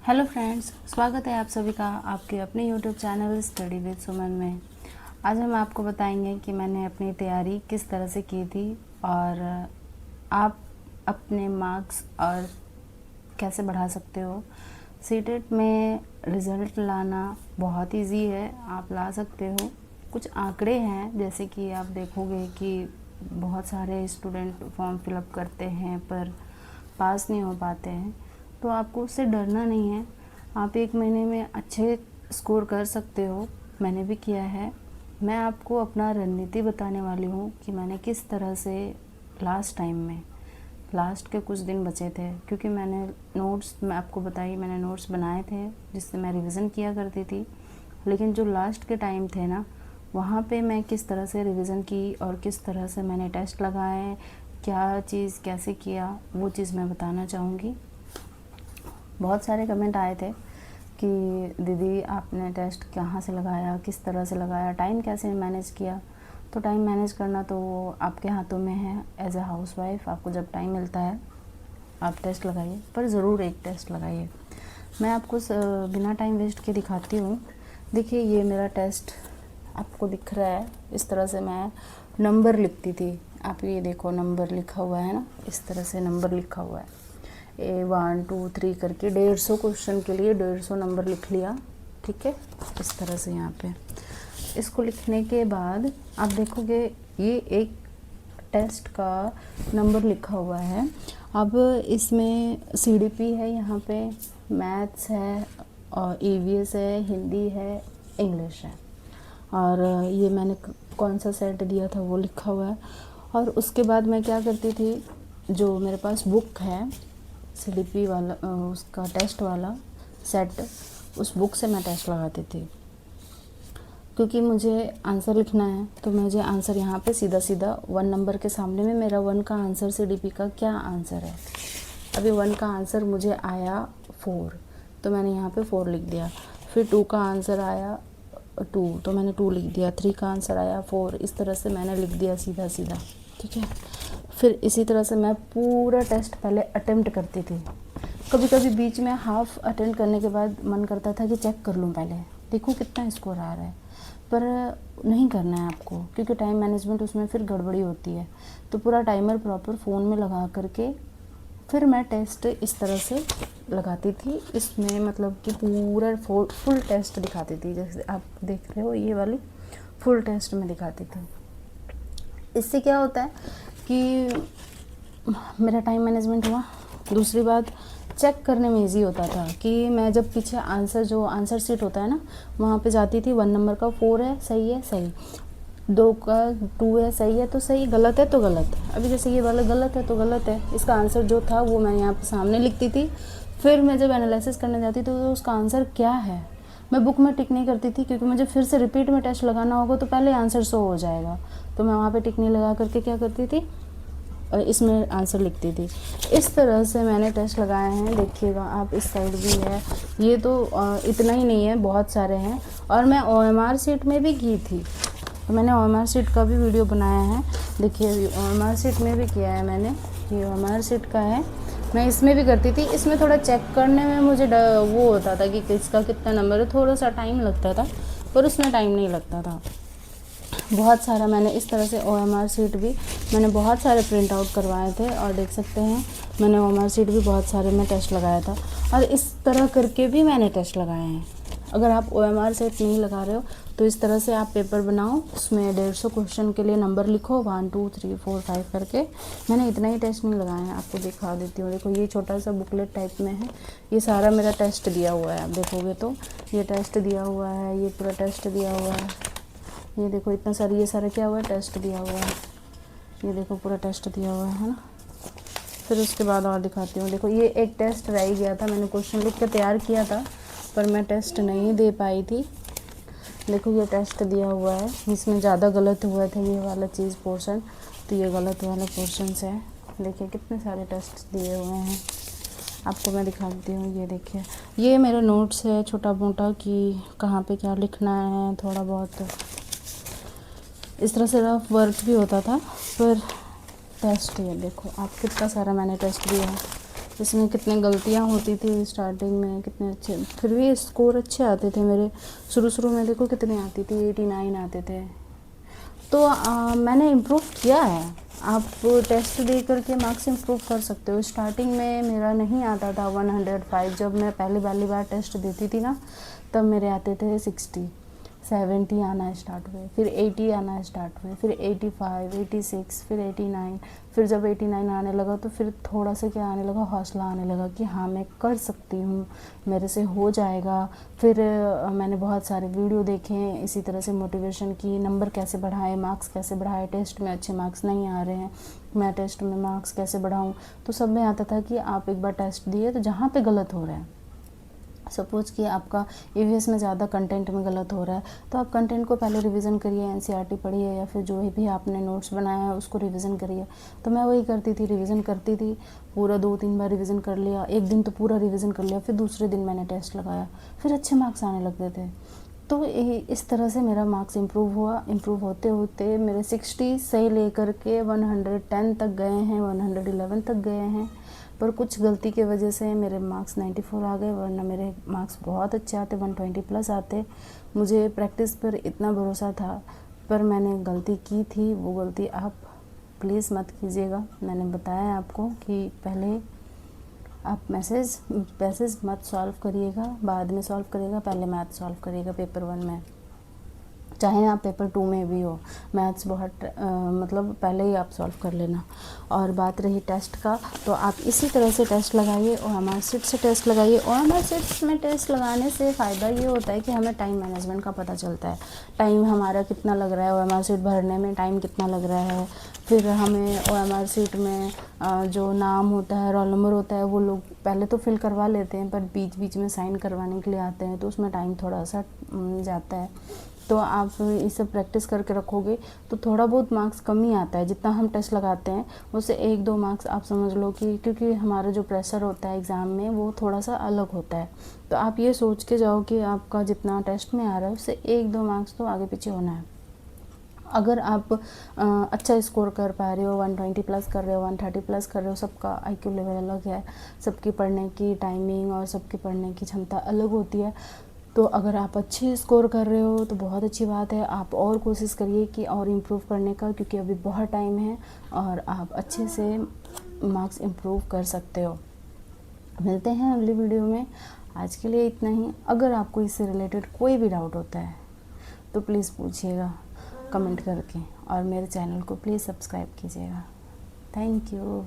Hello friends, स्वागत है आप सभी का आपके अपने यूट्यूब चैनल स्टडी विद सुमन में। आज हम आपको बताएंगे कि मैंने अपनी तैयारी किस तरह से की थी और आप अपने मार्क्स और कैसे बढ़ा सकते हो। सीटेट में रिज़ल्ट लाना बहुत इजी है, आप ला सकते हो। कुछ आंकड़े हैं, जैसे कि आप देखोगे कि बहुत सारे स्टूडेंट फॉर्म फिलअप करते हैं पर पास नहीं हो पाते हैं, तो आपको उससे डरना नहीं है। आप 1 महीने में अच्छे स्कोर कर सकते हो, मैंने भी किया है। मैं आपको अपना रणनीति बताने वाली हूँ कि मैंने किस तरह से लास्ट टाइम में, लास्ट के कुछ दिन बचे थे, क्योंकि मैंने नोट्स, मैं आपको बताई, मैंने नोट्स बनाए थे जिससे मैं रिवीज़न किया करती थी। लेकिन जो लास्ट के टाइम थे ना, वहाँ पे मैं किस तरह से रिवीज़न की और किस तरह से मैंने टेस्ट लगाए, क्या चीज़ कैसे किया, वो चीज़ मैं बताना चाहूँगी। बहुत सारे कमेंट आए थे कि दीदी आपने टेस्ट कहाँ से लगाया, किस तरह से लगाया, टाइम कैसे मैनेज किया। तो टाइम मैनेज करना तो आपके हाथों में है। एज अ हाउसवाइफ आपको जब टाइम मिलता है आप टेस्ट लगाइए, पर ज़रूर एक टेस्ट लगाइए। मैं आपको बिना टाइम वेस्ट के दिखाती हूँ। देखिए, ये मेरा टेस्ट आपको दिख रहा है। इस तरह से मैं नंबर लिखती थी। आप ये देखो, नंबर लिखा हुआ है ना, इस तरह से नंबर लिखा हुआ है। 1 2 3 करके 150 क्वेश्चन के लिए 150 नंबर लिख लिया। ठीक है, इस तरह से यहाँ पे इसको लिखने के बाद आप देखोगे ये एक टेस्ट का नंबर लिखा हुआ है। अब इसमें सीडीपी है, यहाँ पे मैथ्स है और ईवीएस है, हिंदी है, इंग्लिश है, और ये मैंने कौन सा सेट दिया था वो लिखा हुआ है। और उसके बाद मैं क्या करती थी, जो मेरे पास बुक है सीडीपी वाला, उसका टेस्ट वाला सेट, उस बुक से मैं टेस्ट लगाती थी। क्योंकि मुझे आंसर लिखना है तो मुझे आंसर यहाँ पे सीधा सीधा 1 नंबर के सामने में मेरा 1 का आंसर सीडीपी का क्या आंसर है। अभी 1 का आंसर मुझे आया 4, तो मैंने यहाँ पे 4 लिख दिया। फिर 2 का आंसर आया 2, तो मैंने 2 लिख दिया। 3 का आंसर आया 4, इस तरह से मैंने लिख दिया सीधा सीधा। ठीक है, फिर इसी तरह से मैं पूरा टेस्ट पहले अटेम्प्ट करती थी। कभी कभी बीच में हाफ अटेम्प्ट करने के बाद मन करता था कि चेक कर लूँ, पहले देखूँ कितना स्कोर आ रहा है, पर नहीं करना है आपको, क्योंकि टाइम मैनेजमेंट उसमें फिर गड़बड़ी होती है। तो पूरा टाइमर प्रॉपर फ़ोन में लगा करके फिर मैं टेस्ट इस तरह से लगाती थी। इसमें मतलब कि पूरा फुल टेस्ट दिखाती थी, जैसे आप देख रहे हो ये वाली फुल टेस्ट में दिखाती थी। इससे क्या होता है कि मेरा टाइम मैनेजमेंट हुआ। दूसरी बात, चेक करने में इजी होता था कि मैं जब पीछे आंसर, जो आंसर शीट होता है ना, वहाँ पे जाती थी, 1 नंबर का 4 है, सही है, सही, 2 का 2 है, सही है तो सही, गलत है तो गलत। अभी जैसे ये वाला गलत है तो गलत है, इसका आंसर जो था वो मैं यहाँ पे सामने लिखती थी। फिर मैं जब एनालिसिस करने जाती तो उसका आंसर क्या है, मैं बुक में टिक नहीं करती थी, क्योंकि मुझे फिर से रिपीट में टेस्ट लगाना होगा तो पहले आंसर शो हो जाएगा। तो मैं वहाँ पे टिक नहीं लगा करके क्या करती थी, और इसमें आंसर लिखती थी। इस तरह से मैंने टेस्ट लगाए हैं। देखिएगा आप, इस साइड भी है। ये तो इतना ही नहीं है, बहुत सारे हैं। और मैं ओएमआर शीट में भी की थी, तो मैंने ओएमआर शीट का भी वीडियो बनाया है। देखिए, ओएमआर शीट में भी किया है मैंने, ये ओएमआर शीट का है। मैं इसमें भी करती थी। इसमें थोड़ा चेक करने में मुझे वो होता था कि किसका कितना नंबर है, थोड़ा सा टाइम लगता था, पर उसमें टाइम नहीं लगता था। बहुत सारा मैंने इस तरह से ओएमआर शीट भी मैंने बहुत सारे प्रिंट आउट करवाए थे, और देख सकते हैं मैंने ओएमआर शीट भी बहुत सारे में टेस्ट लगाया था, और इस तरह करके भी मैंने टेस्ट लगाए हैं। अगर आप ओएमआर शीट नहीं लगा रहे हो तो इस तरह से आप पेपर बनाओ, उसमें 150 क्वेश्चन के लिए नंबर लिखो, 1 2 3 4 5 करके। मैंने इतना ही टेस्ट नहीं लगाए हैं, आपको दिखा देती हूँ। देखो, ये छोटा सा बुकलेट टाइप में है, ये सारा मेरा टेस्ट दिया हुआ है। आप देखोगे तो ये टेस्ट दिया हुआ है, ये पूरा टेस्ट दिया हुआ है। ये देखो, इतना सारा, ये सारा क्या हुआ है, टेस्ट दिया हुआ है। ये देखो, पूरा टेस्ट दिया हुआ है ना। फिर उसके बाद और दिखाती हूँ। देखो, ये एक टेस्ट रह गया था, मैंने क्वेश्चन लिख कर तैयार किया था पर मैं टेस्ट नहीं दे पाई थी। देखो, ये टेस्ट दिया हुआ है, इसमें ज़्यादा गलत हुआ था ये वाला चीज़ पोर्शन, तो ये गलत वाला पोर्शन है। देखिए कितने सारे टेस्ट दिए हुए हैं, आपको मैं दिखाती हूँ। ये देखिए, ये मेरा नोट्स है छोटा मोटा कि कहाँ पे क्या लिखना है, थोड़ा बहुत इस तरह से रफ वर्क भी होता था। पर टेस्ट, ये देखो आप, कितना सारा मैंने टेस्ट दिया है। इसमें कितनी गलतियाँ होती थी स्टार्टिंग में, कितने अच्छे, फिर भी स्कोर अच्छे आते थे मेरे। शुरू में देखो कितने आती थी, 89 आते थे। तो मैंने इम्प्रूव किया है। आप टेस्ट दे करके मार्क्स इम्प्रूव कर सकते हो। स्टार्टिंग में मेरा नहीं आता था 105, जब मैं पहली बार टेस्ट देती थी ना, तब मेरे आते थे 60, 70 आना स्टार्ट हुए, फिर 80 आना स्टार्ट हुए, फिर 85, 86, फिर 89। फिर जब 89 आने लगा तो फिर थोड़ा सा क्या आने लगा, हौसला आने लगा कि हाँ मैं कर सकती हूँ, मेरे से हो जाएगा। फिर मैंने बहुत सारे वीडियो देखे इसी तरह से मोटिवेशन की, नंबर कैसे बढ़ाएं, मार्क्स कैसे बढ़ाएं, टेस्ट में अच्छे मार्क्स नहीं आ रहे हैं, मैं टेस्ट में मार्क्स कैसे बढ़ाऊँ। तो सब में आता था कि आप एक बार टेस्ट दिए तो जहाँ पे गलत हो रहा है, सपोज़ कि आपका ईवीएस में ज़्यादा कंटेंट में गलत हो रहा है, तो आप कंटेंट को पहले रिवीजन करिए, एनसीईआरटी पढ़िए, या फिर जो भी आपने नोट्स बनाया है उसको रिवीजन करिए। तो मैं वही करती थी, रिवीजन करती थी, पूरा 2-3 बार रिवीजन कर लिया, एक दिन तो पूरा रिवीजन कर लिया, फिर दूसरे दिन मैंने टेस्ट लगाया, फिर अच्छे मार्क्स आने लगते थे। तो इस तरह से मेरा मार्क्स इम्प्रूव हुआ। इम्प्रूव होते होते मेरे 60 से लेकर के 110 तक गए हैं, 111 तक गए हैं। पर कुछ गलती की वजह से मेरे मार्क्स 94 आ गए, वरना मेरे मार्क्स बहुत अच्छे आते, 120 प्लस आते। मुझे प्रैक्टिस पर इतना भरोसा था, पर मैंने गलती की थी। वो गलती आप प्लीज़ मत कीजिएगा। मैंने बताया आपको कि पहले आप पैसेज मत सॉल्व करिएगा, बाद में सॉल्व करिएगा, पहले मैथ सॉल्व करिएगा पेपर 1 में, चाहे आप पेपर 2 में भी हो। मैथ्स बहुत मतलब पहले ही आप सॉल्व कर लेना। और बात रही टेस्ट का, तो आप इसी तरह से टेस्ट लगाइए, और हमारे सीट से टेस्ट लगाइए। और हमारे सीट्स में टेस्ट लगाने से फ़ायदा ये होता है कि हमें टाइम मैनेजमेंट का पता चलता है, टाइम हमारा कितना लग रहा है, और हमारी सीट भरने में टाइम कितना लग रहा है। फिर हमें और हमारी सीट में जो नाम होता है, रोल नंबर होता है, वो लोग पहले तो फिल करवा लेते हैं, पर बीच बीच में साइन करवाने के लिए आते हैं, तो उसमें टाइम थोड़ा सा जाता है। तो आप इसे प्रैक्टिस करके रखोगे तो थोड़ा बहुत मार्क्स कम ही आता है। जितना हम टेस्ट लगाते हैं उससे 1-2 मार्क्स आप समझ लो कि, क्योंकि हमारा जो प्रेशर होता है एग्ज़ाम में वो थोड़ा सा अलग होता है। तो आप ये सोच के जाओ कि आपका जितना टेस्ट में आ रहा है उससे 1-2 मार्क्स तो आगे पीछे होना है। अगर आप अच्छा स्कोर कर पा रहे हो, 120 प्लस कर रहे हो, 130 प्लस कर रहे हो, सबका आईक्यू लेवल अलग है, सबकी पढ़ने की टाइमिंग और सबकी पढ़ने की क्षमता अलग होती है। तो अगर आप अच्छे स्कोर कर रहे हो तो बहुत अच्छी बात है। आप और कोशिश करिए कि और इम्प्रूव करने का, क्योंकि अभी बहुत टाइम है और आप अच्छे से मार्क्स इम्प्रूव कर सकते हो। मिलते हैं अगली वीडियो में। आज के लिए इतना ही। अगर आपको इससे रिलेटेड कोई भी डाउट होता है तो प्लीज़ पूछिएगा कमेंट करके, और मेरे चैनल को प्लीज़ सब्सक्राइब कीजिएगा। Thank you.